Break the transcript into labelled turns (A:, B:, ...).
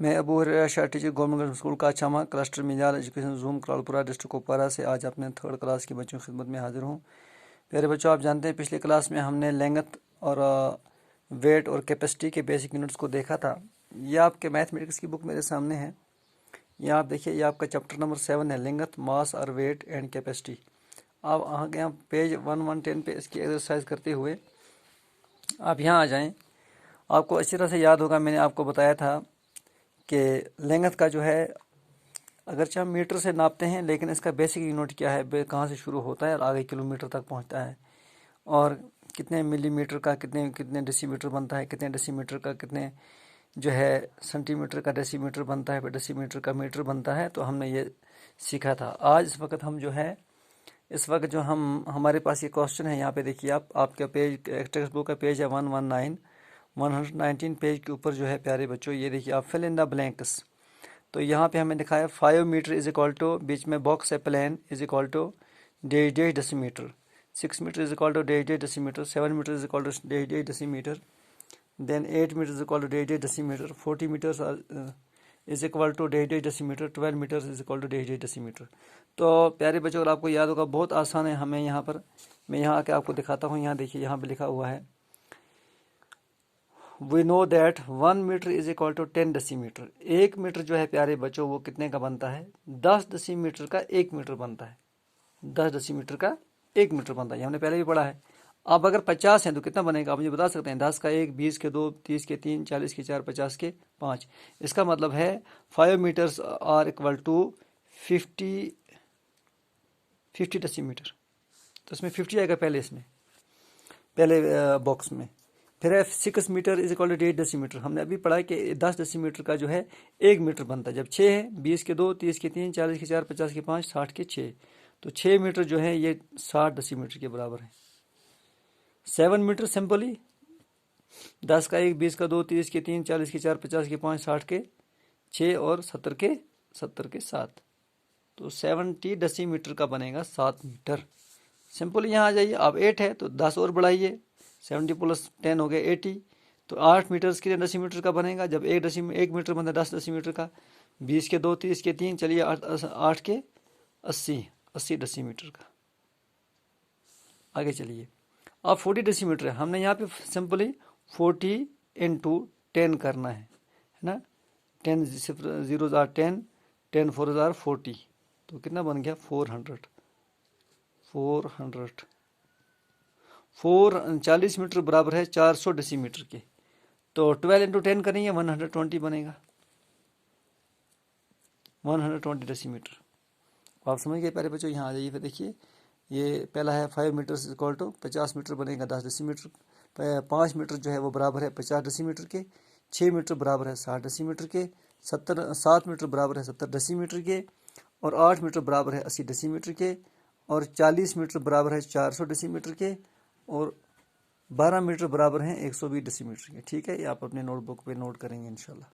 A: मैं Abu Huraira Shah teacher government school Kachama cluster Mijal education zone Kralpura district Kupwara से आज अपने थर्ड क्लास के बच्चों की खिदमत में हाजिर हूँ। प्यारे बच्चों, आप जानते हैं पिछले क्लास में हमने लेंथ और वेट और कैपेसिटी के बेसिक यूनिट्स को देखा था। ये आपके मैथमेटिक्स की बुक मेरे सामने है। ये आप देखिए, ये आपका चैप्टर नंबर 7 है, लेंथ, मास और वेट एंड कैपेसिटी। आप आगे यहाँ पेज 1110 पे इसकी एक्सरसाइज करते हुए आप यहाँ आ जाएं। आपको अच्छी तरह से याद होगा, मैंने आपको बताया था कि लेंथ का जो है, अगरचे हम मीटर से नापते हैं लेकिन इसका बेसिक यूनिट क्या है, कहाँ से शुरू होता है और आगे किलोमीटर तक पहुँचता है, और कितने मिलीमीटर का कितने कितने डेसीमीटर बनता है, कितने डेसीमीटर का कितने जो है सेंटीमीटर का डेसीमीटर बनता है, फिर डेसीमीटर का मीटर बनता है। तो हमने ये सीखा था। आज इस वक्त हम जो है, इस वक्त जो हम हमारे पास ये क्वेश्चन है, यहाँ पे देखिए आप, आपका पेज टेक्स्ट बुक का पेज है 119 पेज के ऊपर जो है प्यारे बच्चों, ये देखिए आप फिल इन द ब्लैंक्स। तो यहाँ पे हमें दिखाया 5 मीटर इज इक्वल टू, बीच में बॉक्स है plain, is equal to dash dash decimetre. 6 metre is equal to dash dash decimetre. 7 metre is equal to dash dash decimetre. Then 8 metre is equal to dash dash decimetre. 40 metre is equal to dash dash decimetre. 12 metre is equal to dash dash decimetre. तो प्यारे बच्चों, अगर आपको याद होगा, बहुत आसान है। हमें यहाँ पर, मैं यहाँ आके आपको दिखाता हूँ। यहाँ देखिए, यहाँ पे लिखा हुआ है, we know that 1 metre is equal to 10 decimetre. 1 metre जो है प्यारे बच्चों, वो कितने का बनता है? 10 डेसीमीटर का 1 मीटर बनता है। 10 डेसीमीटर का 1 मीटर बनता है, ये हमने पहले भी पढ़ा है। अब अगर 50 है तो कितना बनेगा, आप मुझे बता सकते हैं? 10 का 1, 20 के 2, 30 के 3, 40 के 4, 50 के 5। इसका मतलब है 5 metres are equal to 50 decimetre. तो इसमें 50 आएगा पहले, इसमें पहले बॉक्स में। फिर है 6 metre is equal to 8 decimetre. हमने अभी पढ़ा है कि 10 डेसीमीटर का जो है 1 मीटर बनता है। जब 6 है, 20 के 2, 30 के 3, 40 के 4, 50 के 5, 60 के 6, तो 6 मीटर जो है ये 60 डेसीमीटर के बराबर है। 7 मीटर सिंपली 10 का 1, 20 का 2, 30 के 3, 40 के 4, 50 के 5, 60 के 6 और 70 के 7, तो 70 डेसीमीटर का बनेगा 7 मीटर। सिंपल यहाँ आ जाइए। अब 8 है तो 10 और बढ़ाइए, 70 प्लस 10 हो गया 80, तो 8 मीटर कितने डेसीमीटर का बनेगा? जब 1 मीटर बनता है 10 डेसीमीटर का। 20 के 2, 30 के 3, चलिए 8 के 80 डेसीमीटर का। आगे चलिए, अब 40 डेसीमीटर है। हमने यहाँ पे सिंपली 40 इंटू 10 करना है ना। 10 0 10, 10 4 40, तो कितना बन गया? 400। 40 मीटर बराबर है 400 डेसीमीटर के। तो 12 इंटू 10 करेंगे, 120 बनेगा, 120 डेसीमीटर। आप समझ गए प्यारे बच्चों? यहाँ आ जाइए। फिर देखिए, ये पहला है 5 मीटर इक्वल टू 50 मीटर बनेगा 10 डेसीमीटर। 5 मीटर जो है वो बराबर है 50 डेसीमीटर के। 6 मीटर बराबर है 60 डेसीमीटर के। 7 मीटर बराबर है 70 डेसीमीटर के। और 8 मीटर बराबर है 80 डेसीमीटर के। और 40 मीटर बराबर है 400 डेसीमीटर के। और 12 मीटर बराबर हैं 120 डेसीमीटर के। ठीक है, ये आप अपने नोटबुक पे नोट करेंगे इंशाल्लाह।